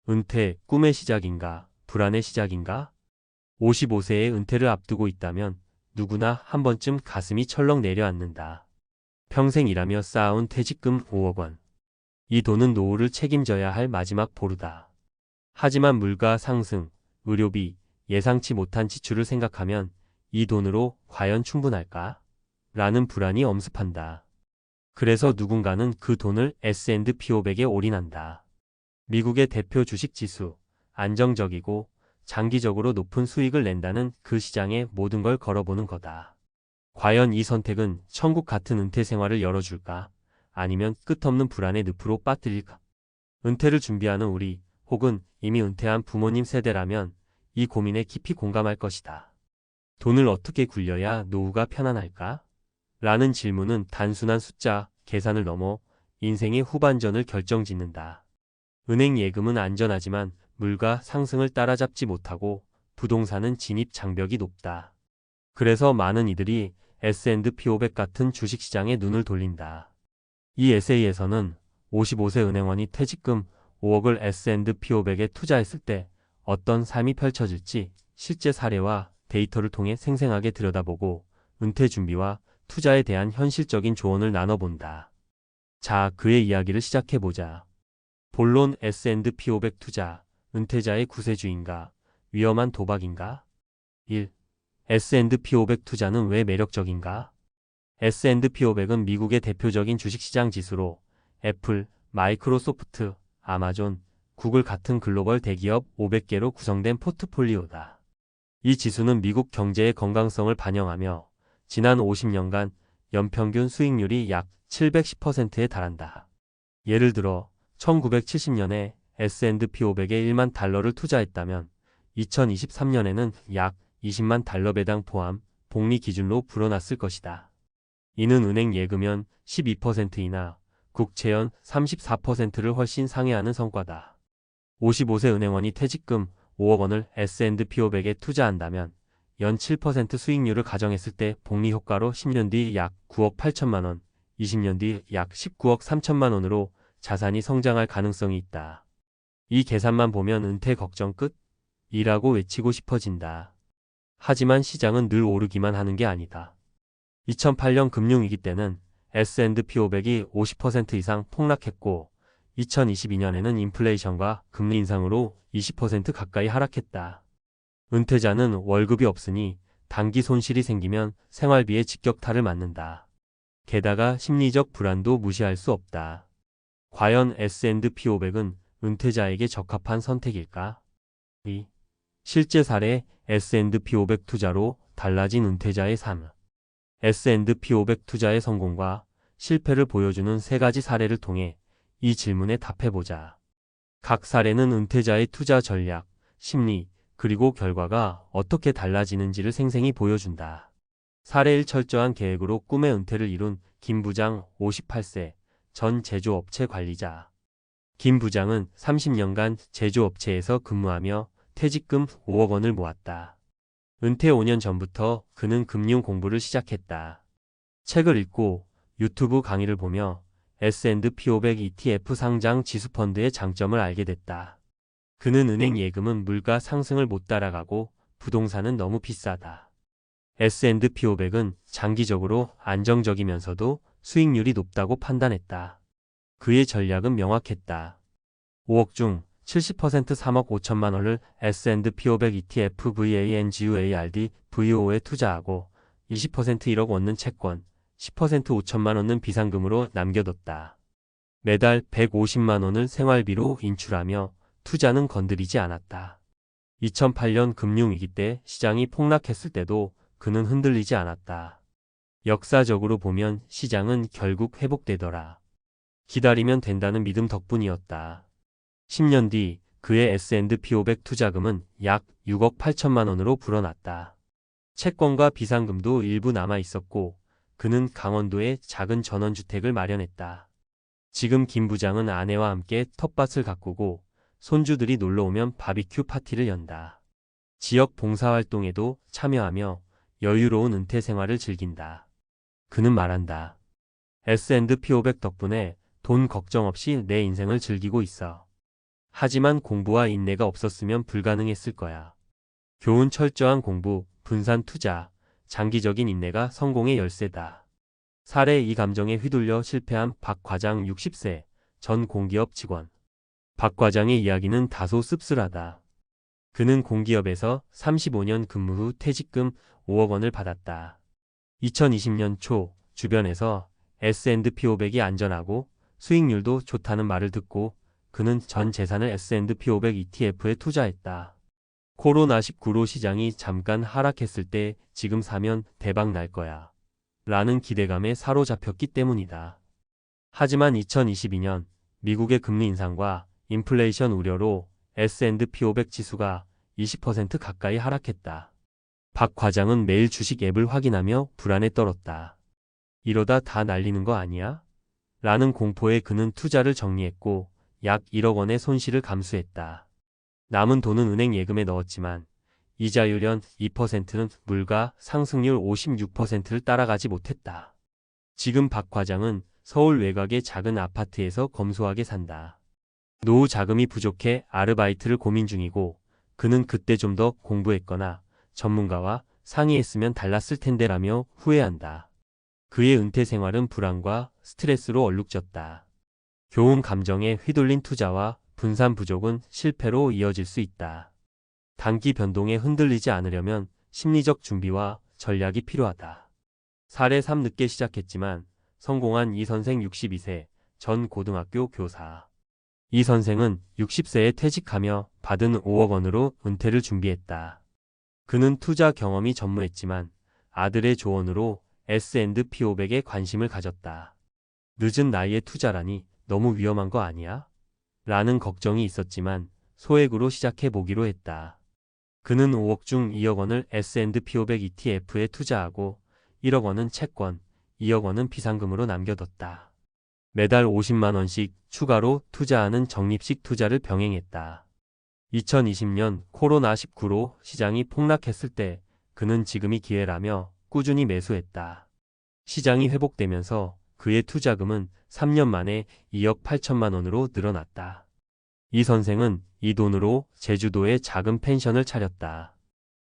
은퇴, 꿈의 시작인가, 불안의 시작인가? 55세의 은퇴를 앞두고 있다면 누구나 한 번쯤 가슴이 철렁 내려앉는다. 평생 일하며 쌓아온 퇴직금 5억 원. 이 돈은 노후를 책임져야 할 마지막 보루다. 하지만 물가 상승, 의료비, 예상치 못한 지출을 생각하면 이 돈으로 과연 충분할까? 라는 불안이 엄습한다. 그래서 누군가는 그 돈을 S&P 500에 올인한다. 미국의 대표 주식 지수, 안정적이고 장기적으로 높은 수익을 낸다는 그 시장에 모든 걸 걸어보는 거다. 과연 이 선택은 천국 같은 은퇴 생활을 열어줄까? 아니면 끝없는 불안의 늪으로 빠뜨릴까? 은퇴를 준비하는 우리, 혹은 이미 은퇴한 부모님 세대라면 이 고민에 깊이 공감할 것이다. 돈을 어떻게 굴려야 노후가 편안할까? 라는 질문은 단순한 숫자, 계산을 넘어 인생의 후반전을 결정짓는다. 은행 예금은 안전하지만 물가 상승을 따라잡지 못하고 부동산은 진입 장벽이 높다. 그래서 많은 이들이 S&P 500 같은 주식시장에 눈을 돌린다. 이 에세이에서는 55세 은행원이 퇴직금 5억을 S&P 500에 투자했을 때 어떤 삶이 펼쳐질지 실제 사례와 데이터를 통해 생생하게 들여다보고 은퇴 준비와 투자에 대한 현실적인 조언을 나눠본다. 자, 그의 이야기를 시작해보자. 본론 S&P 500 투자, 은퇴자의 구세주인가, 위험한 도박인가? 1. S&P 500 투자는 왜 매력적인가? S&P 500은 미국의 대표적인 주식시장 지수로 애플, 마이크로소프트, 아마존, 구글 같은 글로벌 대기업 500개로 구성된 포트폴리오다. 이 지수는 미국 경제의 건강성을 반영하며 지난 50년간 연평균 수익률이 약 710%에 달한다. 예를 들어 1970년에 S&P 500에 1만 달러를 투자했다면 2023년에는 약 20만 달러 배당 포함 복리 기준으로 불어났을 것이다. 이는 은행 예금연 12%이나 국채연 34%를 훨씬 상회하는 성과다. 55세 은행원이 퇴직금 5억 원을 S&P 500에 투자한다면 연 7% 수익률을 가정했을 때 복리 효과로 10년 뒤 약 9억 8천만 원, 20년 뒤 약 19억 3천만 원으로 자산이 성장할 가능성이 있다. 이 계산만 보면 은퇴 걱정 끝이라고 외치고 싶어진다. 하지만 시장은 늘 오르기만 하는 게 아니다. 2008년 금융위기 때는 S&P 500이 50% 이상 폭락했고 2022년에는 인플레이션과 금리 인상으로 20% 가까이 하락했다. 은퇴자는 월급이 없으니 단기 손실이 생기면 생활비에 직격탄을 맞는다. 게다가 심리적 불안도 무시할 수 없다. 과연 S&P 500은 은퇴자에게 적합한 선택일까? 2. 실제 사례 S&P 500 투자로 달라진 은퇴자의 삶. S&P 500 투자의 성공과 실패를 보여주는 세 가지 사례를 통해 이 질문에 답해보자. 각 사례는 은퇴자의 투자 전략, 심리, 그리고 결과가 어떻게 달라지는지를 생생히 보여준다. 사례 1. 철저한 계획으로 꿈의 은퇴를 이룬 김 부장 58세, 전 제조업체 관리자. 김 부장은 30년간 제조업체에서 근무하며 퇴직금 5억 원을 모았다. 은퇴 5년 전부터 그는 금융 공부를 시작했다. 책을 읽고 유튜브 강의를 보며 S&P 500 ETF 상장 지수펀드의 장점을 알게 됐다. 그는 은행 예금은 물가 상승을 못 따라가고 부동산은 너무 비싸다. S&P 500은 장기적으로 안정적이면서도 수익률이 높다고 판단했다. 그의 전략은 명확했다. 5억 중 70% 3억 5천만 원을 S&P 500 ETF VANGUARD VO에 투자하고 20% 1억 원은 채권, 10% 5천만 원은 비상금으로 남겨뒀다. 매달 150만 원을 생활비로 인출하며 투자는 건드리지 않았다. 2008년 금융위기 때 시장이 폭락했을 때도 그는 흔들리지 않았다. 역사적으로 보면 시장은 결국 회복되더라. 기다리면 된다는 믿음 덕분이었다. 10년 뒤 그의 S&P 500 투자금은 약 6억 8천만 원으로 불어났다. 채권과 비상금도 일부 남아 있었고 그는 강원도에 작은 전원주택을 마련했다. 지금 김 부장은 아내와 함께 텃밭을 가꾸고 손주들이 놀러오면 바비큐 파티를 연다. 지역 봉사활동에도 참여하며 여유로운 은퇴 생활을 즐긴다. 그는 말한다. S&P 500 덕분에 돈 걱정 없이 내 인생을 즐기고 있어. 하지만 공부와 인내가 없었으면 불가능했을 거야. 교훈 철저한 공부, 분산 투자, 장기적인 인내가 성공의 열쇠다. 사례 이 감정에 휘둘려 실패한 박 과장 60세 전 공기업 직원. 박 과장의 이야기는 다소 씁쓸하다. 그는 공기업에서 35년 근무 후 퇴직금 5억 원을 받았다. 2020년 초 주변에서 S&P 500이 안전하고 수익률도 좋다는 말을 듣고 그는 전 재산을 S&P 500 ETF에 투자했다. 코로나19로 시장이 잠깐 하락했을 때 지금 사면 대박 날 거야. 라는 기대감에 사로잡혔기 때문이다. 하지만 2022년 미국의 금리 인상과 인플레이션 우려로 S&P 500 지수가 20% 가까이 하락했다. 박 과장은 매일 주식 앱을 확인하며 불안에 떨었다. 이러다 다 날리는 거 아니야? 라는 공포에 그는 투자를 정리했고 약 1억 원의 손실을 감수했다. 남은 돈은 은행 예금에 넣었지만 이자율 2%는 물가 상승률 56%를 따라가지 못했다. 지금 박 과장은 서울 외곽의 작은 아파트에서 검소하게 산다. 노후 자금이 부족해 아르바이트를 고민 중이고 그는 그때 좀 더 공부했거나 전문가와 상의했으면 달랐을 텐데라며 후회한다. 그의 은퇴 생활은 불안과 스트레스로 얼룩졌다. 교훈 감정에 휘둘린 투자와 분산 부족은 실패로 이어질 수 있다. 단기 변동에 흔들리지 않으려면 심리적 준비와 전략이 필요하다. 사례 3 늦게 시작했지만 성공한 이 선생 62세 전 고등학교 교사. 이 선생은 60세에 퇴직하며 받은 5억 원으로 은퇴를 준비했다. 그는 투자 경험이 전무했지만 아들의 조언으로 S&P 500에 관심을 가졌다. 늦은 나이에 투자라니 너무 위험한 거 아니야? 라는 걱정이 있었지만 소액으로 시작해 보기로 했다. 그는 5억 중 2억 원을 S&P 500 ETF에 투자하고 1억 원은 채권, 2억 원은 비상금으로 남겨뒀다. 매달 50만 원씩 추가로 투자하는 적립식 투자를 병행했다. 2020년 코로나19로 시장이 폭락했을 때 그는 지금이 기회라며 꾸준히 매수했다. 시장이 회복되면서 그의 투자금은 3년 만에 2억 8천만 원으로 늘어났다. 이 선생은 이 돈으로 제주도에 작은 펜션을 차렸다.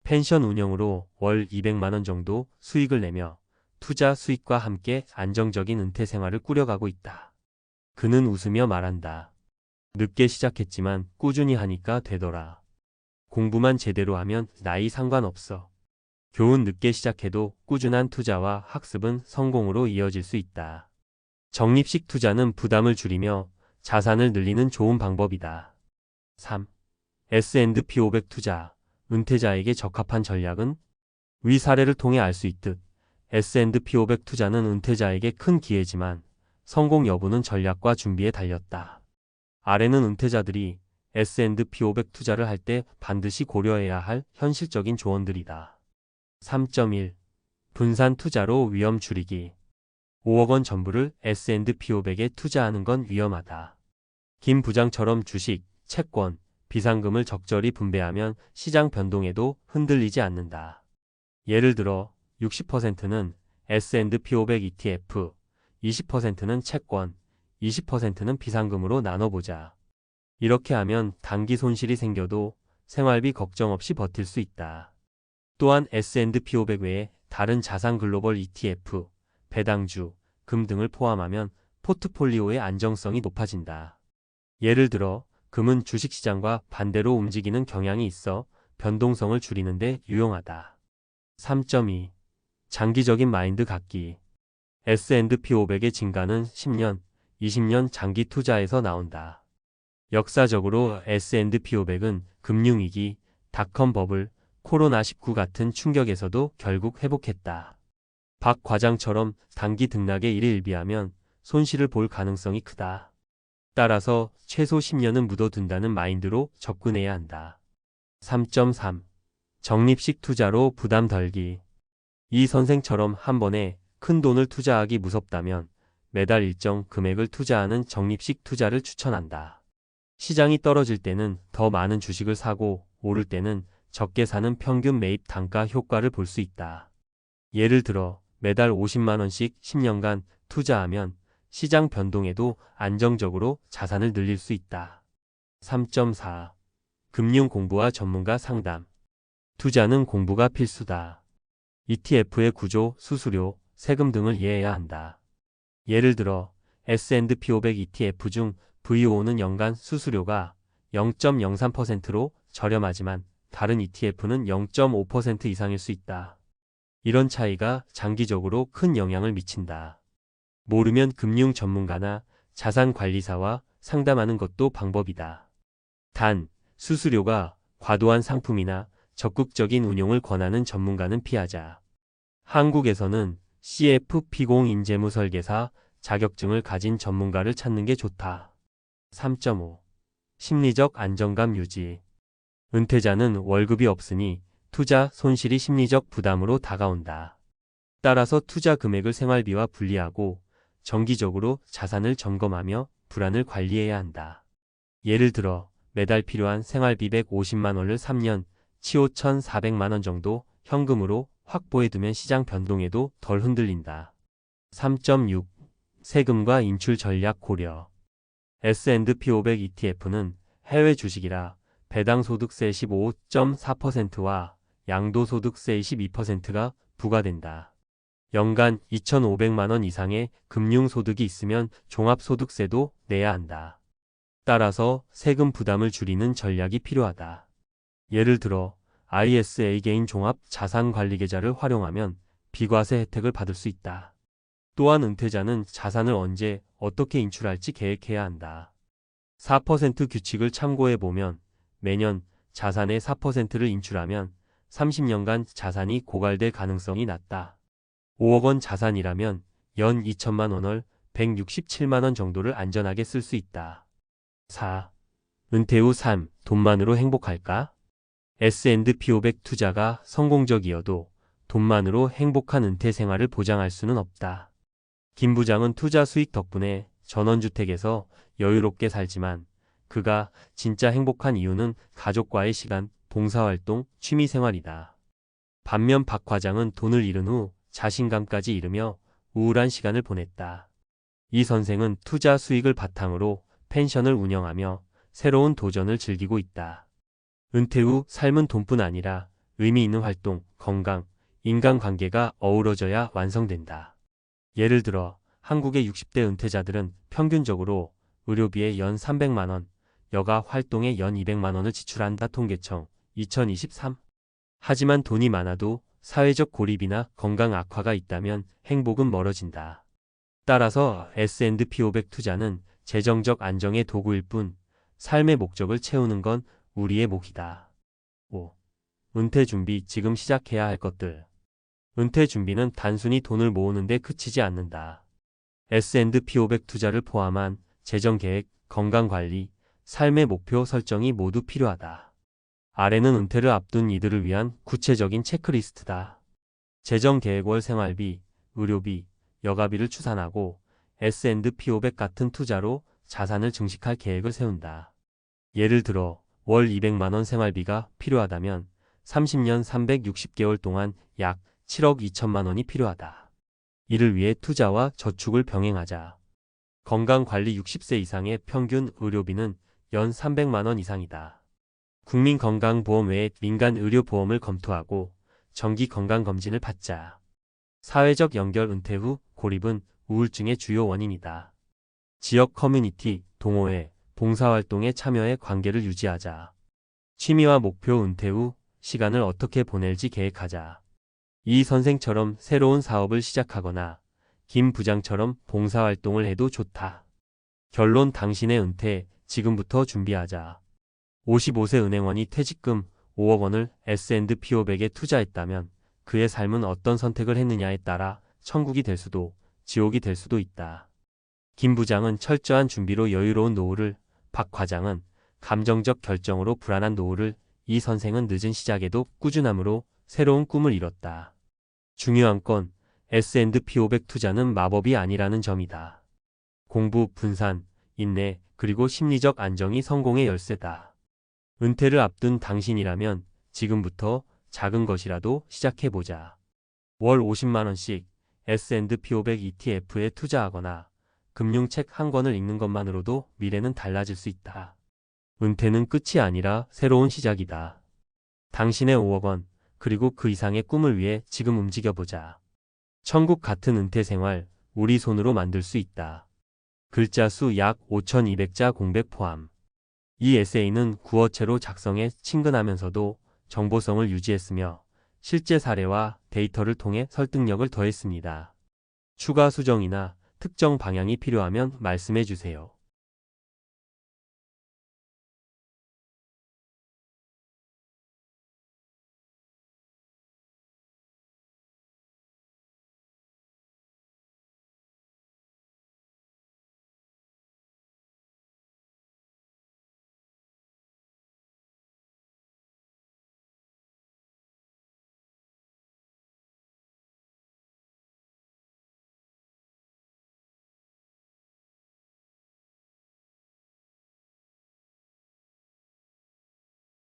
펜션 운영으로 월 200만 원 정도 수익을 내며 투자 수익과 함께 안정적인 은퇴 생활을 꾸려가고 있다. 그는 웃으며 말한다. 늦게 시작했지만 꾸준히 하니까 되더라. 공부만 제대로 하면 나이 상관없어. 교훈 늦게 시작해도 꾸준한 투자와 학습은 성공으로 이어질 수 있다. 적립식 투자는 부담을 줄이며 자산을 늘리는 좋은 방법이다. 3. S&P 500 투자. 은퇴자에게 적합한 전략은? 위 사례를 통해 알 수 있듯 S&P 500 투자는 은퇴자에게 큰 기회지만 성공 여부는 전략과 준비에 달렸다. 아래는 은퇴자들이 S&P 500 투자를 할 때 반드시 고려해야 할 현실적인 조언들이다. 3.1. 분산 투자로 위험 줄이기. 5억 원 전부를 S&P 500에 투자하는 건 위험하다. 김 부장처럼 주식, 채권, 비상금을 적절히 분배하면 시장 변동에도 흔들리지 않는다. 예를 들어 60%는 S&P 500 ETF, 20%는 채권, 20%는 비상금으로 나눠보자. 이렇게 하면 단기 손실이 생겨도 생활비 걱정 없이 버틸 수 있다. 또한 S&P 500 외에 다른 자산 글로벌 ETF, 배당주, 금 등을 포함하면 포트폴리오의 안정성이 높아진다. 예를 들어 금은 주식시장과 반대로 움직이는 경향이 있어 변동성을 줄이는 데 유용하다. 3.2. 장기적인 마인드 갖기. S&P 500의 진가는 10년, 20년 장기 투자에서 나온다. 역사적으로 S&P 500은 금융위기, 닷컴 버블, 코로나19 같은 충격에서도 결국 회복했다. 박 과장처럼 단기 등락에 일희일비하면 손실을 볼 가능성이 크다. 따라서 최소 10년은 묻어둔다는 마인드로 접근해야 한다. 3.3. 적립식 투자로 부담 덜기. 이 선생처럼 한 번에 큰 돈을 투자하기 무섭다면 매달 일정 금액을 투자하는 적립식 투자를 추천한다. 시장이 떨어질 때는 더 많은 주식을 사고 오를 때는 적게 사는 평균 매입 단가 효과를 볼 수 있다. 예를 들어 매달 50만 원씩 10년간 투자하면 시장 변동에도 안정적으로 자산을 늘릴 수 있다. 3.4. 금융 공부와 전문가 상담. 투자는 공부가 필수다. ETF의 구조, 수수료, 세금 등을 이해해야 한다. 예를 들어 S&P 500 ETF 중 VO는 연간 수수료가 0.03%로 저렴하지만 다른 ETF는 0.5% 이상일 수 있다. 이런 차이가 장기적으로 큰 영향을 미친다. 모르면 금융 전문가나 자산관리사와 상담하는 것도 방법이다. 단, 수수료가 과도한 상품이나 적극적인 운용을 권하는 전문가는 피하자. 한국에서는 CFP0인재무설계사 자격증을 가진 전문가를 찾는 게 좋다. 3.5. 심리적 안정감 유지. 은퇴자는 월급이 없으니 투자 손실이 심리적 부담으로 다가온다. 따라서 투자 금액을 생활비와 분리하고 정기적으로 자산을 점검하며 불안을 관리해야 한다. 예를 들어 매달 필요한 생활비 150만 원을 3년, 치오 1,400만 원 정도 현금으로 확보해두면 시장 변동에도 덜 흔들린다. 3.6. 세금과 인출 전략 고려. S&P 500 ETF는 해외 주식이라 배당소득세 15.4%와 양도소득세 22%가 부과된다. 연간 2,500만 원 이상의 금융소득이 있으면 종합소득세도 내야 한다. 따라서 세금 부담을 줄이는 전략이 필요하다. 예를 들어 ISA 개인 종합 자산관리계좌를 활용하면 비과세 혜택을 받을 수 있다. 또한 은퇴자는 자산을 언제 어떻게 인출할지 계획해야 한다. 4% 규칙을 참고해보면 매년 자산의 4%를 인출하면 30년간 자산이 고갈될 가능성이 낮다. 5억 원 자산이라면 연 2천만 원을 167만 원 정도를 안전하게 쓸 수 있다. 4. 은퇴 후 삶, 돈만으로 행복할까? S&P 500 투자가 성공적이어도 돈만으로 행복한 은퇴 생활을 보장할 수는 없다. 김 부장은 투자 수익 덕분에 전원주택에서 여유롭게 살지만 그가 진짜 행복한 이유는 가족과의 시간, 봉사활동, 취미생활이다. 반면 박 과장은 돈을 잃은 후 자신감까지 잃으며 우울한 시간을 보냈다. 이 선생은 투자 수익을 바탕으로 펜션을 운영하며 새로운 도전을 즐기고 있다. 은퇴 후 삶은 돈뿐 아니라 의미 있는 활동, 건강, 인간관계가 어우러져야 완성된다. 예를 들어 한국의 60대 은퇴자들은 평균적으로 의료비에 연 300만 원, 여가 활동에 연 200만 원을 지출한다. 통계청 2023. 하지만 돈이 많아도 사회적 고립이나 건강 악화가 있다면 행복은 멀어진다. 따라서 S&P 500 투자는 재정적 안정의 도구일 뿐 삶의 목적을 채우는 건 우리의 몫이다. 5. 은퇴 준비, 지금 시작해야 할 것들. 은퇴 준비는 단순히 돈을 모으는 데 그치지 않는다. S&P 500 투자를 포함한 재정 계획, 건강 관리, 삶의 목표 설정이 모두 필요하다. 아래는 은퇴를 앞둔 이들을 위한 구체적인 체크리스트다. 재정 계획, 월 생활비, 의료비, 여가비를 추산하고 S&P 500 같은 투자로 자산을 증식할 계획을 세운다. 예를 들어 월 200만 원 생활비가 필요하다면 30년 360개월 동안 약 7억 2천만 원이 필요하다. 이를 위해 투자와 저축을 병행하자. 건강관리, 60세 이상의 평균 의료비는 연 300만 원 이상이다. 국민건강보험 외에 민간의료보험을 검토하고 정기 건강검진을 받자. 사회적 연결, 은퇴 후 고립은 우울증의 주요 원인이다. 지역 커뮤니티, 동호회, 봉사활동에 참여해 관계를 유지하자. 취미와 목표, 은퇴 후 시간을 어떻게 보낼지 계획하자. 이 선생처럼 새로운 사업을 시작하거나 김 부장처럼 봉사활동을 해도 좋다. 결론, 당신의 은퇴 지금부터 준비하자. 55세 은행원이 퇴직금 5억 원을 S&P 500에 투자했다면 그의 삶은 어떤 선택을 했느냐에 따라 천국이 될 수도 지옥이 될 수도 있다. 김 부장은 철저한 준비로 여유로운 노후를, 박 과장은 감정적 결정으로 불안한 노후를, 이 선생은 늦은 시작에도 꾸준함으로 새로운 꿈을 이뤘다. 중요한 건 S&P 500 투자는 마법이 아니라는 점이다. 공부, 분산, 인내, 그리고 심리적 안정이 성공의 열쇠다. 은퇴를 앞둔 당신이라면 지금부터 작은 것이라도 시작해보자. 월 50만 원씩 S&P 500 ETF에 투자하거나 금융책 한 권을 읽는 것만으로도 미래는 달라질 수 있다. 은퇴는 끝이 아니라 새로운 시작이다. 당신의 5억 원, 그리고 그 이상의 꿈을 위해 지금 움직여보자. 천국 같은 은퇴 생활, 우리 손으로 만들 수 있다. 글자 수 약 5,200자 공백 포함. 이 에세이는 구어체로 작성해 친근하면서도 정보성을 유지했으며 실제 사례와 데이터를 통해 설득력을 더했습니다. 추가 수정이나 특정 방향이 필요하면 말씀해 주세요.